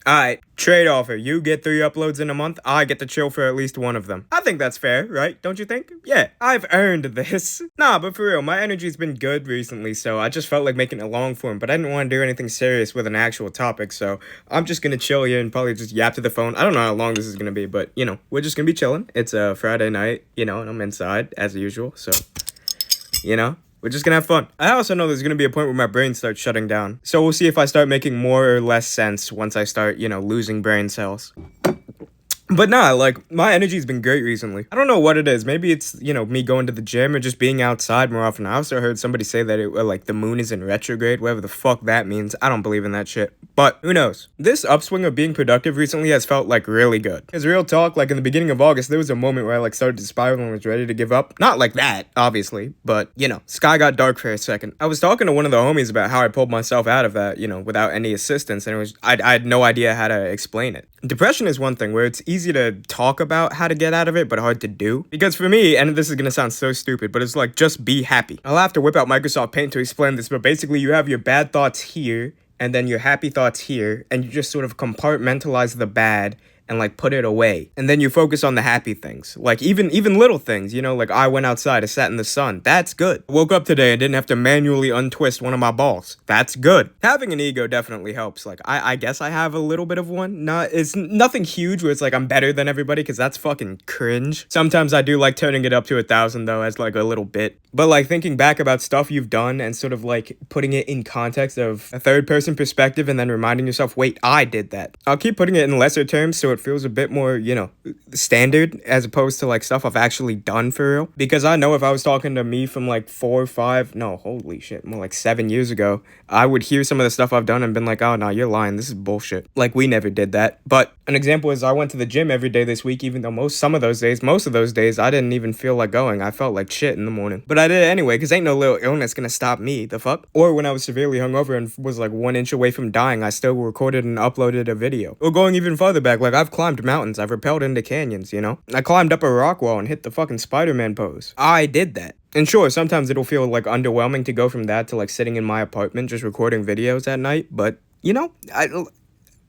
Alright, trade offer. You get 3 uploads in a month, I get to chill for at least one of them. I think that's fair, right? Don't you think? Yeah, I've earned this. Nah, but for real, my energy's been good recently, so I just felt like making it long form, but I didn't want to do anything serious with an actual topic, so I'm just gonna chill here and probably just yap to the phone. I don't know how long this is gonna be, but, you know, we're just gonna be chilling. It's a Friday night, you know, and I'm inside, as usual, so, you know. We're just gonna have fun. I also know there's gonna be a point where my brain starts shutting down. So we'll see if I start making more or less sense once I start, you know, losing brain cells. But nah, like, my energy's been great recently. I don't know what it is. Maybe it's, you know, me going to the gym or just being outside more often. I also heard somebody say that, like, the moon is in retrograde, whatever the fuck that means. I don't believe in that shit. But, who knows? This upswing of being productive recently has felt, like, really good. Because real talk, like, in the beginning of August, there was a moment where I, like, started to spiral and was ready to give up. Not like that, obviously, but, you know, sky got dark for a second. I was talking to one of the homies about how I pulled myself out of that, you know, without any assistance, and I had no idea how to explain it. Depression is one thing where it's easy to talk about how to get out of it, but hard to do. Because for me, and this is gonna sound so stupid, but it's like, just be happy. I'll have to whip out Microsoft Paint to explain this, but basically you have your bad thoughts here, and then your happy thoughts here, and you just sort of compartmentalize the bad and like put it away. And then you focus on the happy things. Like even little things, you know, like I went outside, I sat in the sun. That's good. Woke up today and didn't have to manually untwist one of my balls. That's good. Having an ego definitely helps. Like I guess I have a little bit of one. It's nothing huge where it's like I'm better than everybody, because that's fucking cringe. Sometimes I do like turning it up to 1,000 though, as like a little bit. But like thinking back about stuff you've done and sort of like putting it in context of a third person perspective and then reminding yourself, wait, I did that. I'll keep putting it in lesser terms so it feels a bit more, you know, standard as opposed to like stuff I've actually done for real. Because I know if I was talking to me from like 4 or 5, no, holy shit, more like 7 years ago, I would hear some of the stuff I've done and been like, oh no, you're lying, this is bullshit. Like we never did that. But an example is I went to the gym every day this week, even though most of those days, I didn't even feel like going. I felt like shit in the morning. But I did it anyway, because ain't no little illness gonna stop me, the fuck? Or when I was severely hungover and was like 1 inch away from dying, I still recorded and uploaded a video. Or going even farther back, like I've climbed mountains, I've rappelled into canyons, you know? I climbed up a rock wall and hit the fucking Spider-Man pose. I did that. And sure, sometimes it'll feel like underwhelming to go from that to like sitting in my apartment just recording videos at night, but you know,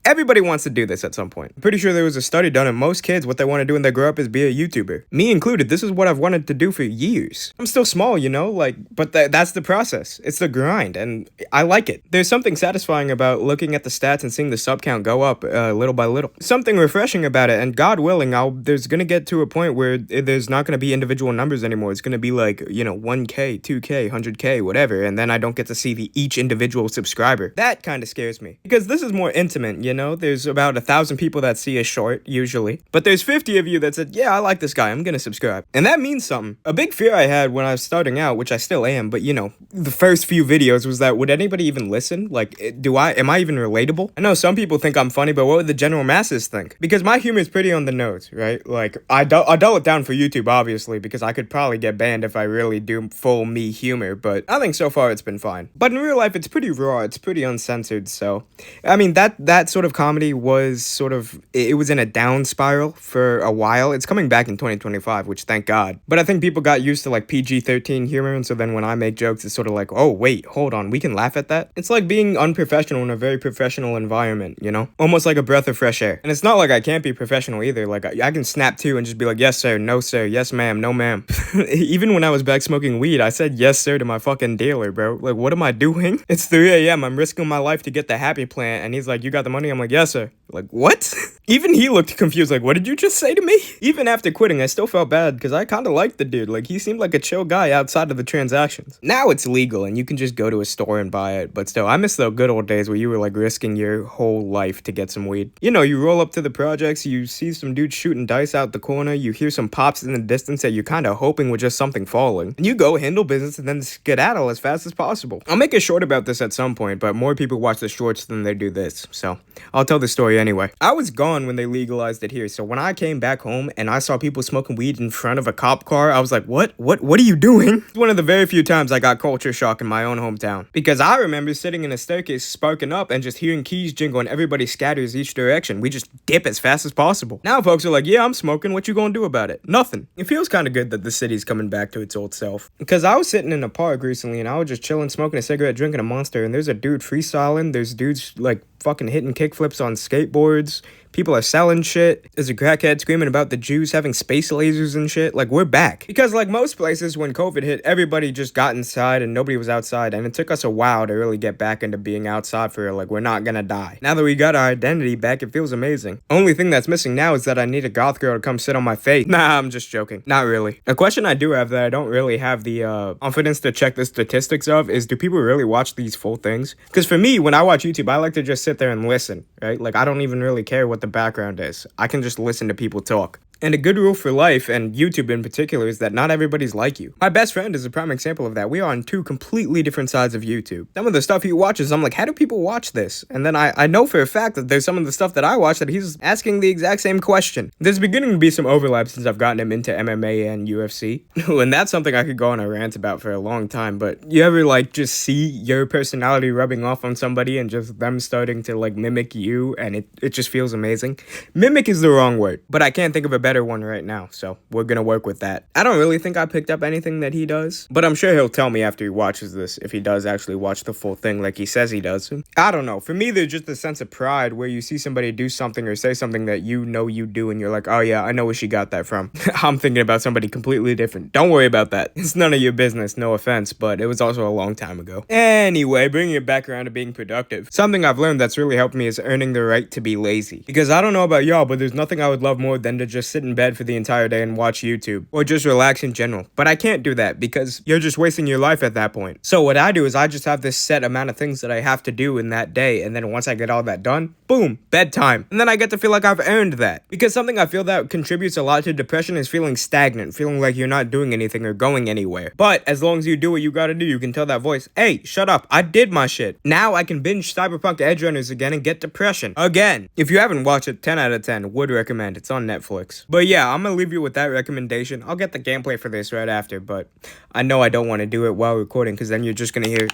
everybody wants to do this at some point. I'm pretty sure there was a study done, and most kids, what they want to do when they grow up is be a YouTuber. Me included, this is what I've wanted to do for years. I'm still small, you know, like, but that's the process. It's the grind, and I like it. There's something satisfying about looking at the stats and seeing the sub count go up little by little. Something refreshing about it, and God willing, there's gonna get to a point where there's not gonna be individual numbers anymore. It's gonna be like, you know, 1K, 2K, 100K, whatever, and then I don't get to see each individual subscriber. That kind of scares me, because this is more intimate, you know? There's about 1,000 people that see a short, usually. But there's 50 of you that said, yeah, I like this guy, I'm gonna subscribe. And that means something. A big fear I had when I was starting out, which I still am, but you know, the first few videos was that, would anybody even listen? Like, am I even relatable? I know some people think I'm funny, but what would the general masses think? Because my humor is pretty on the nose, right? Like, I dull it down for YouTube, obviously, because I could probably get banned if I really do full me humor, but I think so far it's been fine. But in real life, it's pretty raw, it's pretty uncensored, so, I mean, that sort of comedy was sort of, it was in a down spiral for a while. It's coming back in 2025, which thank God. But I think people got used to like PG-13 humor, and so then when I make jokes, it's sort of like, oh wait, hold on, we can laugh at that? It's like being unprofessional in a very professional environment, you know? Almost like a breath of fresh air. And it's not like I can't be professional either. Like I can snap to and just be like, yes sir, no sir, yes ma'am, no ma'am. Even when I was back smoking weed, I said yes sir to my fucking dealer, bro. Like, what am I doing? It's 3 a.m, I'm risking my life to get the happy plant, and he's like, you got the money? I'm like, yes sir. Like, what? Even he looked confused, like, what did you just say to me? Even after quitting, I still felt bad, because I kind of liked the dude. Like, he seemed like a chill guy outside of the transactions. Now it's legal, and you can just go to a store and buy it, but still, I miss the good old days where you were, like, risking your whole life to get some weed. You know, you roll up to the projects, you see some dude shooting dice out the corner, you hear some pops in the distance that you're kind of hoping were just something falling, and you go handle business and then skedaddle as fast as possible. I'll make a short about this at some point, but more people watch the shorts than they do this, so I'll tell the story anyway. I was gone when they legalized it here, so when I came back home and I saw people smoking weed in front of a cop car, I was like, what are you doing? It's one of the very few times I got culture shock in my own hometown, because I remember sitting in a staircase sparking up and just hearing keys jingle and everybody scatters each direction. We just dip as fast as possible. Now folks are like, yeah, I'm smoking, what you gonna do about it? Nothing. It feels kind of good that the city's coming back to its old self, because I was sitting in a park recently and I was just chilling, smoking a cigarette, drinking a Monster, and there's a dude freestyling, there's dudes like fucking hitting kickflips on skateboards. People are selling shit. There's a crackhead screaming about the Jews having space lasers and shit. Like, we're back. Because like most places, when COVID hit, everybody just got inside and nobody was outside. And it took us a while to really get back into being outside for real. Like, we're not gonna die. Now that we got our identity back, it feels amazing. Only thing that's missing now is that I need a goth girl to come sit on my face. Nah, I'm just joking. Not really. A question I do have that I don't really have the confidence to check the statistics of is, do people really watch these full things? Because for me, when I watch YouTube, I like to just sit there and listen, right? Like, I don't even really care what the background is. I can just listen to people talk. And a good rule for life, and YouTube in particular, is that not everybody's like you. My best friend is a prime example of that. We are on two completely different sides of YouTube. Some of the stuff he watches, I'm like, how do people watch this? And then I know for a fact that there's some of the stuff that I watch that he's asking the exact same question. There's beginning to be some overlap since I've gotten him into MMA and UFC. And that's something I could go on a rant about for a long time. But you ever like just see your personality rubbing off on somebody and just them starting to like mimic you, and it just feels amazing? Mimic is the wrong word, but I can't think of a better one right now, so we're gonna work with that. I don't really think I picked up anything that he does, but I'm sure he'll tell me after he watches this if he does actually watch the full thing like he says he does. I don't know. For me, there's just a sense of pride where you see somebody do something or say something that you know you do, and you're like, oh yeah, I know where she got that from. I'm thinking about somebody completely different. Don't worry about that. It's none of your business, no offense, but it was also a long time ago. Anyway, bringing it back around to being productive. Something I've learned that's really helped me is earning the right to be lazy. Because I don't know about y'all, but there's nothing I would love more than to just sit in bed for the entire day and watch YouTube, or just relax in general. But I can't do that because you're just wasting your life at that point. So what I do is I just have this set amount of things that I have to do in that day, and then once I get all that done, boom, bedtime. And then I get to feel like I've earned that. Because something I feel that contributes a lot to depression is feeling stagnant, feeling like you're not doing anything or going anywhere. But as long as you do what you gotta do, you can tell that voice, hey, shut up, I did my shit. Now I can binge Cyberpunk Edge Runners again and get depression again. If you haven't watched it, 10 out of 10, would recommend. It's on Netflix. But yeah, I'm gonna leave you with that recommendation. I'll get the gameplay for this right after, but I know I don't want to do it while recording because then you're just gonna hear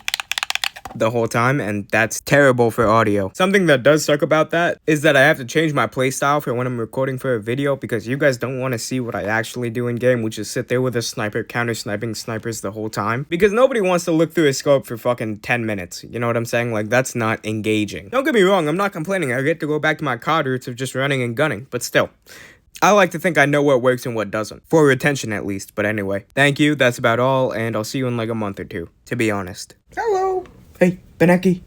the whole time, and that's terrible for audio. Something that does suck about that is that I have to change my playstyle for when I'm recording for a video, because you guys don't want to see what I actually do in game, which is sit there with a sniper counter sniping snipers the whole time, because nobody wants to look through a scope for fucking 10 minutes. You know what I'm saying? Like, that's not engaging. Don't get me wrong, I'm not complaining. I get to go back to my COD roots of just running and gunning, but still, I like to think I know what works and what doesn't. For retention, at least. But anyway, thank you. That's about all. And I'll see you in like a month or two, to be honest. Hello. Hey, Beneki.